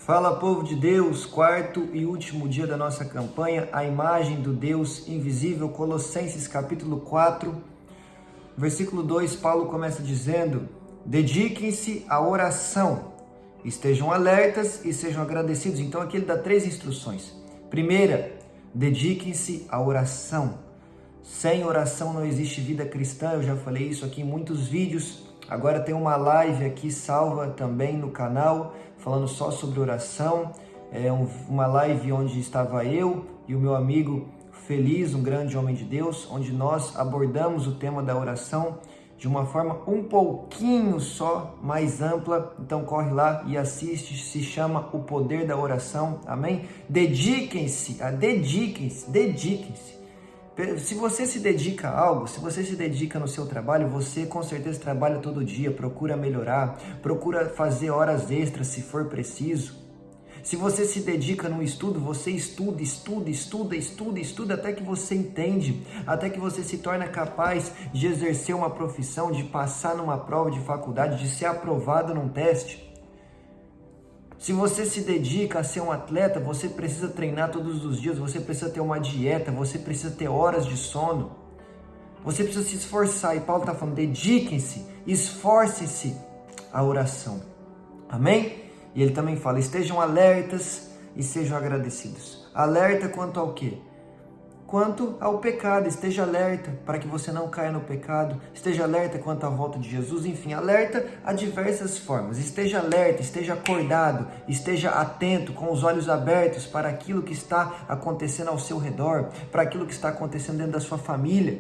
Fala, povo de Deus, quarto e último dia da nossa campanha, a imagem do Deus invisível, Colossenses capítulo 4, versículo 2, Paulo começa dizendo: dediquem-se à oração, estejam alertas e sejam agradecidos. Então aqui ele dá 3 instruções. Primeira, dediquem-se à oração. Sem oração não existe vida cristã, eu já falei isso aqui em muitos vídeos. Agora tem uma live aqui salva também no canal, falando só sobre oração. É uma live onde estava eu e o meu amigo Feliz, um grande homem de Deus, onde nós abordamos o tema da oração de uma forma um pouquinho só mais ampla. Então corre lá e assiste, se chama O Poder da Oração, amém? Dediquem-se. Se você se dedica a algo, se você se dedica no seu trabalho, você com certeza trabalha todo dia, procura melhorar, procura fazer horas extras se for preciso. Se você se dedica no estudo, você estuda até que você entende, até que você se torna capaz de exercer uma profissão, de passar numa prova de faculdade, de ser aprovado num teste. Se você se dedica a ser um atleta, você precisa treinar todos os dias, você precisa ter uma dieta, você precisa ter horas de sono. Você precisa se esforçar. E Paulo está falando, dediquem-se, esforcem-se à oração. Amém? E ele também fala, estejam alertas e sejam agradecidos. Alerta quanto ao quê? Quanto ao pecado, esteja alerta para que você não caia no pecado, esteja alerta quanto à volta de Jesus, enfim, alerta a diversas formas, esteja alerta, esteja acordado, esteja atento, com os olhos abertos para aquilo que está acontecendo ao seu redor, para aquilo que está acontecendo dentro da sua família,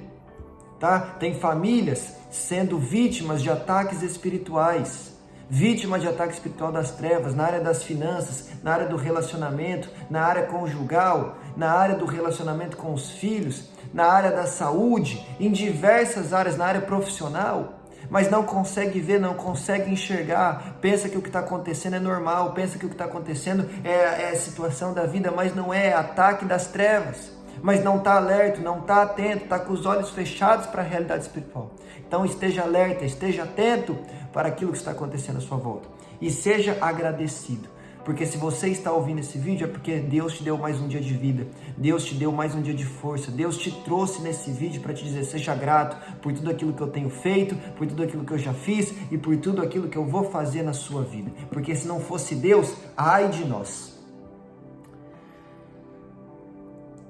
tá? Tem famílias sendo vítimas de ataques espirituais, vítima de ataque espiritual das trevas, na área das finanças, na área do relacionamento, na área conjugal, na área do relacionamento com os filhos, na área da saúde, em diversas áreas, na área profissional, mas não consegue ver, não consegue enxergar, pensa que o que está acontecendo é normal, pensa que o que está acontecendo é a situação da vida, mas não é ataque das trevas, mas não está alerta, não está atento, está com os olhos fechados para a realidade espiritual. Então esteja alerta, esteja atento para aquilo que está acontecendo à sua volta e seja agradecido, porque se você está ouvindo esse vídeo é porque Deus te deu mais um dia de vida, Deus te deu mais um dia de força, Deus te trouxe nesse vídeo para te dizer, seja grato por tudo aquilo que eu tenho feito, por tudo aquilo que eu já fiz e por tudo aquilo que eu vou fazer na sua vida, porque se não fosse Deus, ai de nós.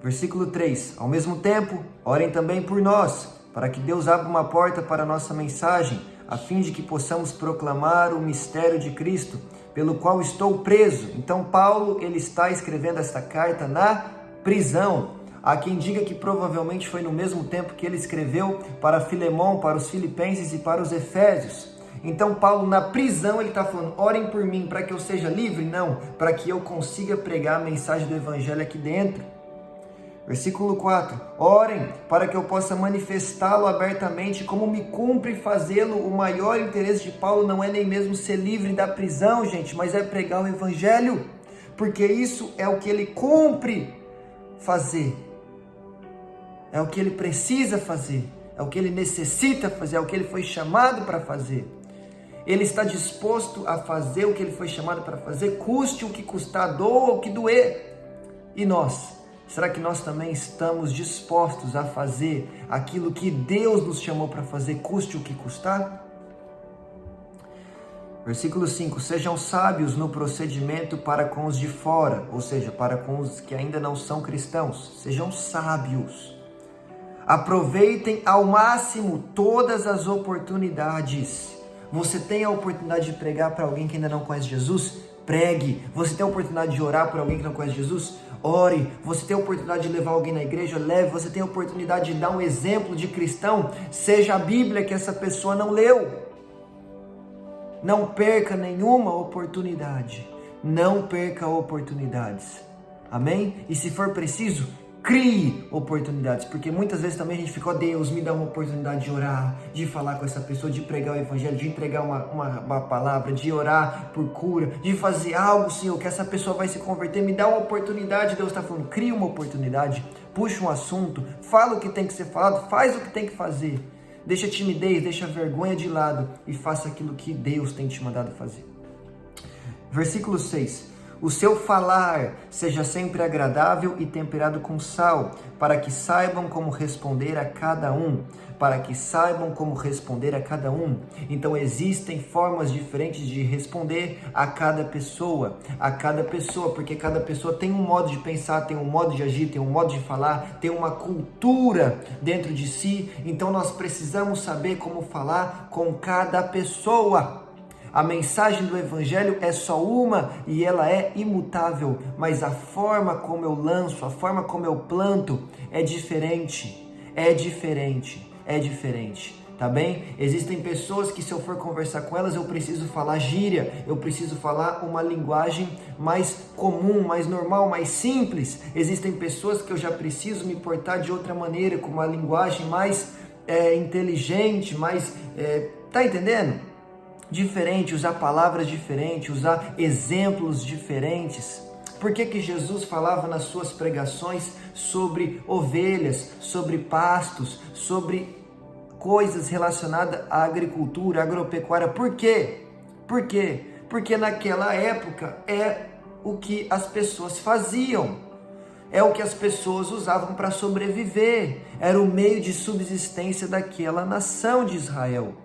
Versículo 3, ao mesmo tempo, orem também por nós, para que Deus abra uma porta para a nossa mensagem, a fim de que possamos proclamar o mistério de Cristo, pelo qual estou preso. Então Paulo, ele está escrevendo esta carta na prisão. Há quem diga que provavelmente foi no mesmo tempo que ele escreveu para Filemão, para os filipenses e para os efésios. Então Paulo na prisão ele está falando, orem por mim para que eu seja livre? Não, para que eu consiga pregar a mensagem do evangelho aqui dentro. Versículo 4, orem para que eu possa manifestá-lo abertamente, como me cumpre fazê-lo. O maior interesse de Paulo não é nem mesmo ser livre da prisão, gente, mas é pregar o evangelho, porque isso é o que ele cumpre fazer, é o que ele precisa fazer, é o que ele necessita fazer, é o que ele foi chamado para fazer. Ele está disposto a fazer o que ele foi chamado para fazer, custe o que custar, doa o que doer. E nós? Será que nós também estamos dispostos a fazer aquilo que Deus nos chamou para fazer, custe o que custar? Versículo 5, sejam sábios no procedimento para com os de fora, ou seja, para com os que ainda não são cristãos. Sejam sábios. Aproveitem ao máximo todas as oportunidades. Você tem a oportunidade de pregar para alguém que ainda não conhece Jesus? Pregue. Você tem a oportunidade de orar por alguém que não conhece Jesus? Ore. Você tem a oportunidade de levar alguém na igreja? Leve. Você tem a oportunidade de dar um exemplo de cristão? Seja a Bíblia que essa pessoa não leu. Não perca nenhuma oportunidade. Não perca oportunidades. Amém? E se for preciso, crie oportunidades, porque muitas vezes também a gente fica, Deus, me dá uma oportunidade de orar, de falar com essa pessoa, de pregar o evangelho, de entregar uma palavra, de orar por cura, de fazer algo, Senhor, que essa pessoa vai se converter, me dá uma oportunidade. Deus está falando, crie uma oportunidade, puxa um assunto, fala o que tem que ser falado, faz o que tem que fazer, deixa a timidez, deixa a vergonha de lado e faça aquilo que Deus tem te mandado fazer. Versículo 6, o seu falar seja sempre agradável e temperado com sal, para que saibam como responder a cada um. Para que saibam como responder a cada um. Então existem formas diferentes de responder a cada pessoa, porque cada pessoa tem um modo de pensar, tem um modo de agir, tem um modo de falar, tem uma cultura dentro de si. Então nós precisamos saber como falar com cada pessoa. A mensagem do Evangelho é só uma e ela é imutável, mas a forma como eu lanço, a forma como eu planto é diferente, tá bem? Existem pessoas que, se eu for conversar com elas, eu preciso falar gíria, eu preciso falar uma linguagem mais comum, mais normal, mais simples. Existem pessoas que eu já preciso me portar de outra maneira, com uma linguagem mais inteligente, mais... tá entendendo? Diferente, usar palavras diferentes, usar exemplos diferentes. Por que Jesus falava nas suas pregações sobre ovelhas, sobre pastos, sobre coisas relacionadas à agricultura, agropecuária? Por quê? Porque naquela época é o que as pessoas faziam, é o que as pessoas usavam para sobreviver, era o meio de subsistência daquela nação de Israel.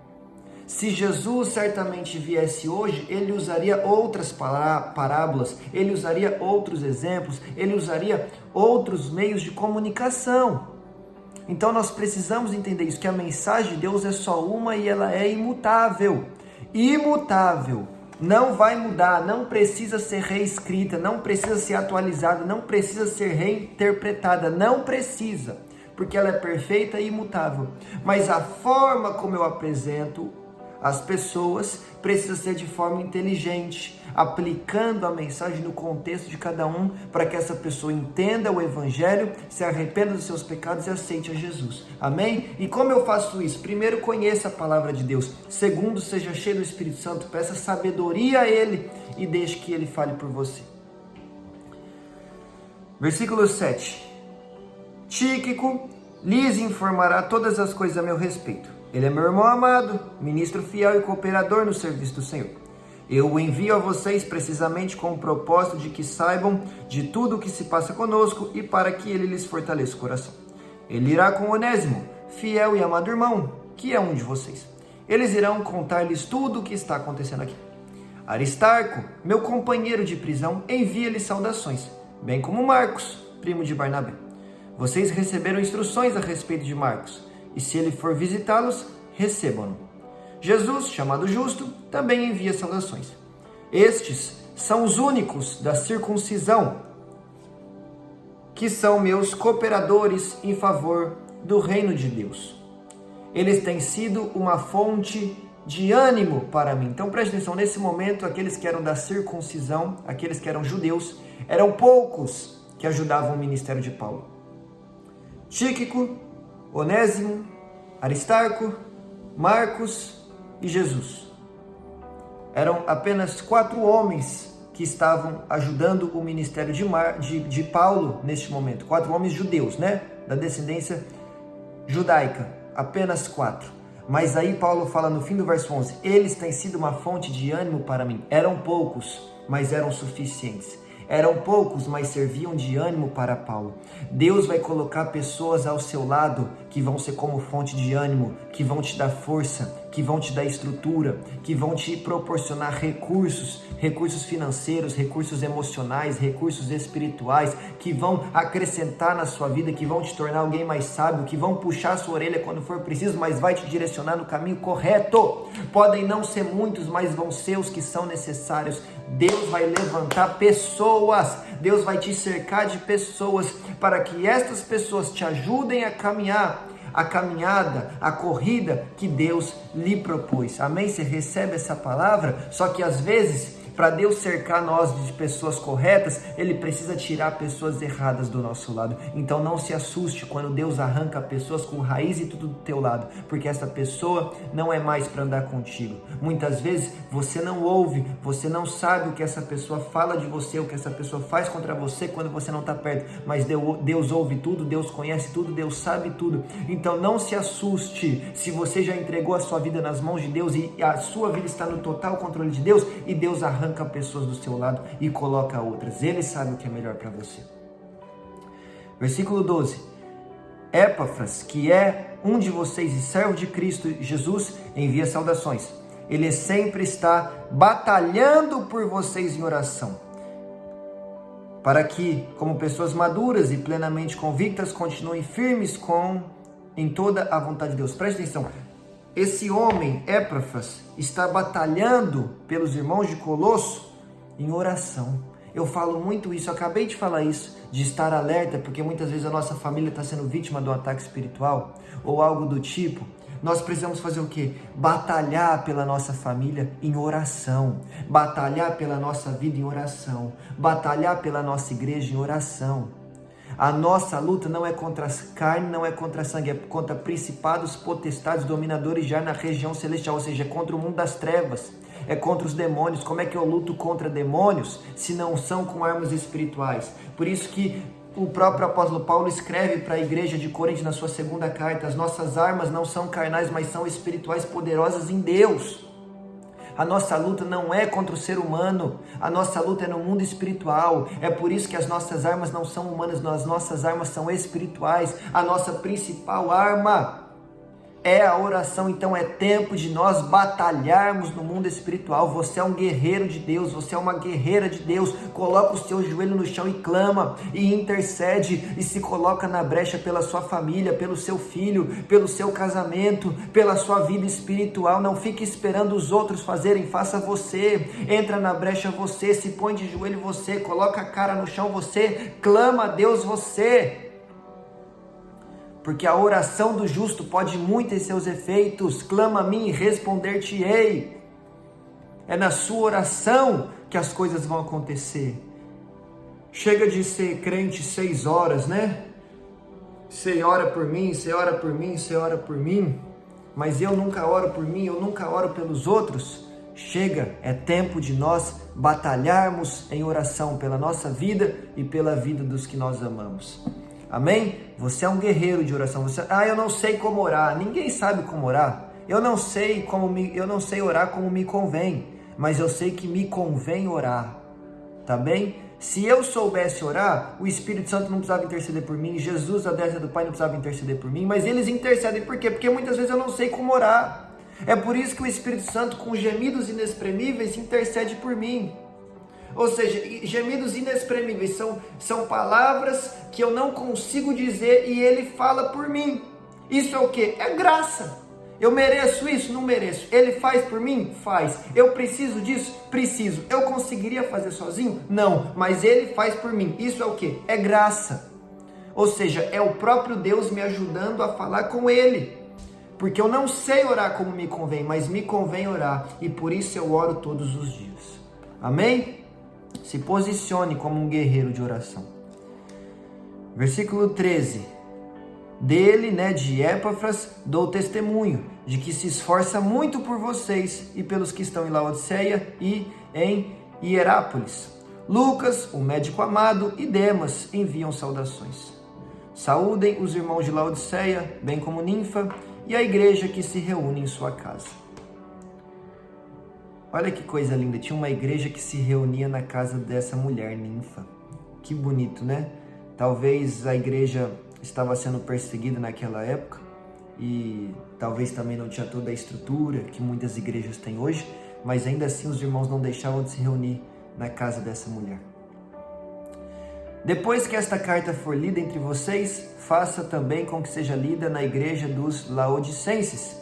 Se Jesus certamente viesse hoje, ele usaria outras parábolas, ele usaria outros exemplos, ele usaria outros meios de comunicação. Então nós precisamos entender isso, que a mensagem de Deus é só uma e ela é imutável. Imutável. Não vai mudar, não precisa ser reescrita, não precisa ser atualizada, não precisa ser reinterpretada, não precisa, porque ela é perfeita e imutável. Mas a forma como eu apresento as pessoas precisa ser de forma inteligente, aplicando a mensagem no contexto de cada um, para que essa pessoa entenda o Evangelho, se arrependa dos seus pecados e aceite a Jesus. Amém? E como eu faço isso? Primeiro, conheça a palavra de Deus. Segundo, seja cheio do Espírito Santo, peça sabedoria a Ele e deixe que Ele fale por você. Versículo 7. Tíquico lhes informará todas as coisas a meu respeito. Ele é meu irmão amado, ministro fiel e cooperador no serviço do Senhor. Eu o envio a vocês precisamente com o propósito de que saibam de tudo o que se passa conosco e para que ele lhes fortaleça o coração. Ele irá com Onésimo, fiel e amado irmão, que é um de vocês. Eles irão contar-lhes tudo o que está acontecendo aqui. Aristarco, meu companheiro de prisão, envia-lhes saudações, bem como Marcos, primo de Barnabé. Vocês receberam instruções a respeito de Marcos, e se ele for visitá-los, recebam-no. Jesus, chamado Justo, também envia saudações. Estes são os únicos da circuncisão, que são meus cooperadores em favor do reino de Deus. Eles têm sido uma fonte de ânimo para mim. Então preste atenção, nesse momento, aqueles que eram da circuncisão, aqueles que eram judeus, eram poucos que ajudavam o ministério de Paulo. Tíquico, Onésimo, Aristarco, Marcos e Jesus. Eram apenas 4 homens que estavam ajudando o ministério de Paulo neste momento. 4 homens judeus, né? Da descendência judaica. Apenas 4. Mas aí Paulo fala no fim do verso 11. Eles têm sido uma fonte de ânimo para mim. Eram poucos, mas eram suficientes. Eram poucos, mas serviam de ânimo para Paulo. Deus vai colocar pessoas ao seu lado que vão ser como fonte de ânimo, que vão te dar força, que vão te dar estrutura, que vão te proporcionar recursos financeiros, recursos emocionais, recursos espirituais, que vão acrescentar na sua vida, que vão te tornar alguém mais sábio, que vão puxar a sua orelha quando for preciso, mas vai te direcionar no caminho correto. Podem não ser muitos, mas vão ser os que são necessários. Deus vai levantar pessoas, Deus vai te cercar de pessoas para que estas pessoas te ajudem a caminhar a caminhada, a corrida que Deus lhe propôs. Amém? Você recebe essa palavra? Só que às vezes, para Deus cercar nós de pessoas corretas, Ele precisa tirar pessoas erradas do nosso lado. Então não se assuste quando Deus arranca pessoas com raiz e tudo do teu lado, porque essa pessoa não é mais para andar contigo. Muitas vezes você não ouve, você não sabe o que essa pessoa fala de você, o que essa pessoa faz contra você quando você não está perto, mas Deus ouve tudo, Deus conhece tudo, Deus sabe tudo. Então não se assuste se você já entregou a sua vida nas mãos de Deus e a sua vida está no total controle de Deus e Deus arranca arranca pessoas do seu lado e coloca outras. Ele sabe o que é melhor para você. Versículo 12. Epáfras, que é um de vocês e servo de Cristo Jesus, envia saudações. Ele sempre está batalhando por vocês em oração, para que, como pessoas maduras e plenamente convictas, continuem firmes em toda a vontade de Deus. Preste atenção, esse homem, Epáfras, está batalhando pelos irmãos de Colosso em oração. Eu falo muito isso, eu acabei de falar isso, de estar alerta, porque muitas vezes a nossa família está sendo vítima de um ataque espiritual, ou algo do tipo. Nós precisamos fazer o quê? Batalhar pela nossa família em oração, batalhar pela nossa vida em oração, batalhar pela nossa igreja em oração. A nossa luta não é contra a carne, não é contra a sangue, é contra principados, potestades, dominadores já na região celestial, ou seja, é contra o mundo das trevas, é contra os demônios. Como é que eu luto contra demônios se não são com armas espirituais? Por isso que o próprio apóstolo Paulo escreve para a igreja de Corinto na sua segunda carta: as nossas armas não são carnais, mas são espirituais, poderosas em Deus. A nossa luta não é contra o ser humano, a nossa luta é no mundo espiritual. É por isso que as nossas armas não são humanas, as nossas armas são espirituais. A nossa principal arma é a oração. Então é tempo de nós batalharmos no mundo espiritual. Você é um guerreiro de Deus, você é uma guerreira de Deus. Coloca o seu joelho no chão e clama, e intercede, e se coloca na brecha pela sua família, pelo seu filho, pelo seu casamento, pela sua vida espiritual. Não fique esperando os outros fazerem, faça você. Entra na brecha você, se põe de joelho você, coloca a cara no chão você, clama a Deus você. Porque a oração do justo pode muito em seus efeitos. Clama a mim e responder-te-ei. É na sua oração que as coisas vão acontecer. Chega de ser crente 6 horas, né? Você ora por mim, você ora por mim, você ora por mim, mas eu nunca oro por mim, eu nunca oro pelos outros. Chega, é tempo de nós batalharmos em oração pela nossa vida e pela vida dos que nós amamos. Amém? Você é um guerreiro de oração. Eu não sei como orar. Ninguém sabe como orar. Eu não sei orar como me convém, mas eu sei que me convém orar. Tá bem? Se eu soubesse orar, o Espírito Santo não precisava interceder por mim, Jesus, a destra do Pai, não precisava interceder por mim, mas eles intercedem por quê? Porque muitas vezes eu não sei como orar. É por isso que o Espírito Santo, com gemidos inexprimíveis, intercede por mim. Ou seja, gemidos inexprimíveis são palavras que eu não consigo dizer e ele fala por mim. Isso é o quê? É graça. Eu mereço isso? Não mereço. Ele faz por mim? Faz. Eu preciso disso? Preciso. Eu conseguiria fazer sozinho? Não. Mas ele faz por mim. Isso é o quê? É graça. Ou seja, é o próprio Deus me ajudando a falar com ele. Porque eu não sei orar como me convém, mas me convém orar. E por isso eu oro todos os dias. Amém? Se posicione como um guerreiro de oração. Versículo 13. Dele, de Epáfras, dou testemunho de que se esforça muito por vocês e pelos que estão em Laodiceia e em Hierápolis. Lucas, o médico amado, e Demas enviam saudações. Saúdem os irmãos de Laodiceia, bem como Ninfa, e a igreja que se reúne em sua casa. Olha que coisa linda, tinha uma igreja que se reunia na casa dessa mulher, Ninfa. Que bonito, né? Talvez a igreja estava sendo perseguida naquela época e talvez também não tinha toda a estrutura que muitas igrejas têm hoje, mas ainda assim os irmãos não deixavam de se reunir na casa dessa mulher. Depois que esta carta for lida entre vocês, faça também com que seja lida na igreja dos Laodicenses,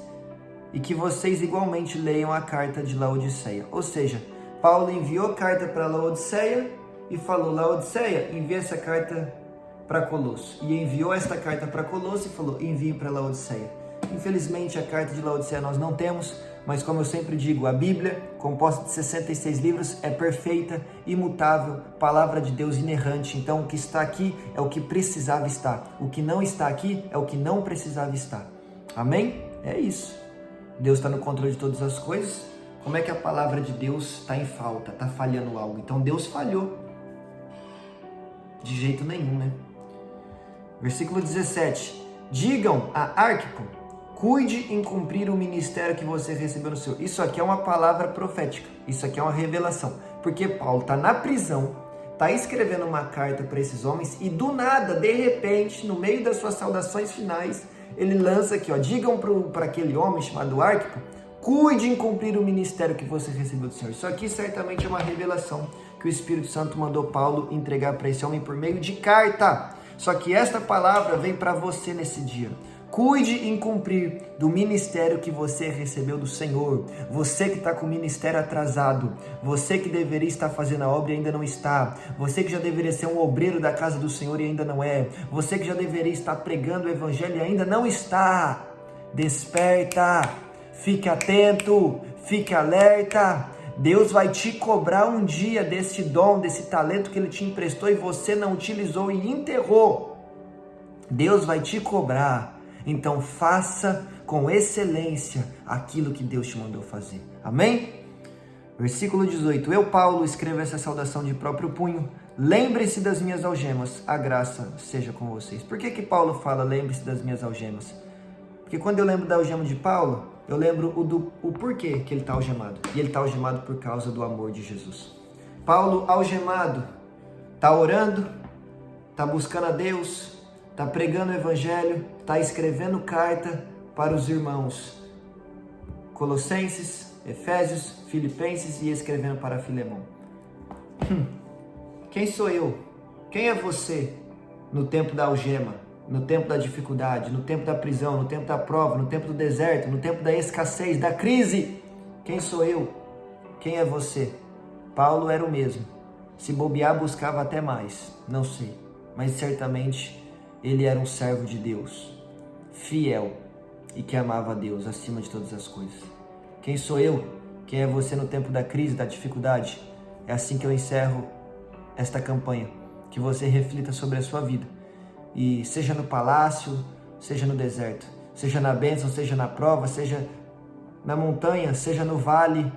e que vocês igualmente leiam a carta de Laodiceia. Ou seja, Paulo enviou carta para Laodiceia e falou: Laodiceia, envia essa carta para Colosso. E enviou esta carta para Colosso e falou: envie para Laodiceia. Infelizmente a carta de Laodiceia nós não temos, mas como eu sempre digo, a Bíblia, composta de 66 livros, é perfeita, imutável, palavra de Deus inerrante. Então o que está aqui é o que precisava estar. O que não está aqui é o que não precisava estar. Amém? É isso. Deus está no controle de todas as coisas. Como é que a palavra de Deus está em falta, está falhando algo? Então Deus falhou. De jeito nenhum, né? Versículo 17. Digam a Arquipo, cuide em cumprir o ministério que você recebeu no Senhor. Isso aqui é uma palavra profética. Isso aqui é uma revelação. Porque Paulo está na prisão, está escrevendo uma carta para esses homens e do nada, de repente, no meio das suas saudações finais, ele lança aqui, ó, digam para aquele homem chamado Arquipo, cuide em cumprir o ministério que você recebeu do Senhor. Isso aqui certamente é uma revelação que o Espírito Santo mandou Paulo entregar para esse homem por meio de carta. Só que esta palavra vem para você nesse dia. Cuide em cumprir do ministério que você recebeu do Senhor. Você que está com o ministério atrasado. Você que deveria estar fazendo a obra e ainda não está. Você que já deveria ser um obreiro da casa do Senhor e ainda não é. Você que já deveria estar pregando o evangelho e ainda não está. Desperta. Fique atento. Fique alerta. Deus vai te cobrar um dia desse dom, desse talento que Ele te emprestou e você não utilizou e enterrou. Deus vai te cobrar. Então faça com excelência aquilo que Deus te mandou fazer. Amém? Versículo 18. Eu, Paulo, escrevo essa saudação de próprio punho. Lembre-se das minhas algemas. A graça seja com vocês. Por que Paulo fala lembre-se das minhas algemas? Porque quando eu lembro da algema de Paulo, eu lembro o porquê que ele está algemado. E ele está algemado por causa do amor de Jesus. Paulo, algemado, está orando, está buscando a Deus, está pregando o evangelho, está escrevendo carta para os irmãos Colossenses, Efésios, Filipenses e escrevendo para Filemão. Quem sou eu? Quem é você no tempo da algema, no tempo da dificuldade, no tempo da prisão, no tempo da prova, no tempo do deserto, no tempo da escassez, da crise? Quem sou eu? Quem é você? Paulo era o mesmo. Se bobear, buscava até mais. Não sei, mas certamente ele era um servo de Deus, fiel e que amava a Deus acima de todas as coisas. Quem sou eu? Quem é você no tempo da crise, da dificuldade? É assim que eu encerro esta campanha. Que você reflita sobre a sua vida. E seja no palácio, seja no deserto, seja na bênção, seja na prova, seja na montanha, seja no vale,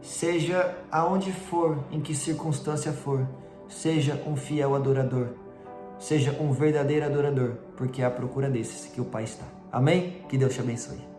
seja aonde for, em que circunstância for, seja um fiel adorador. Seja um verdadeiro adorador, porque é à procura desses que o Pai está. Amém? Que Deus te abençoe.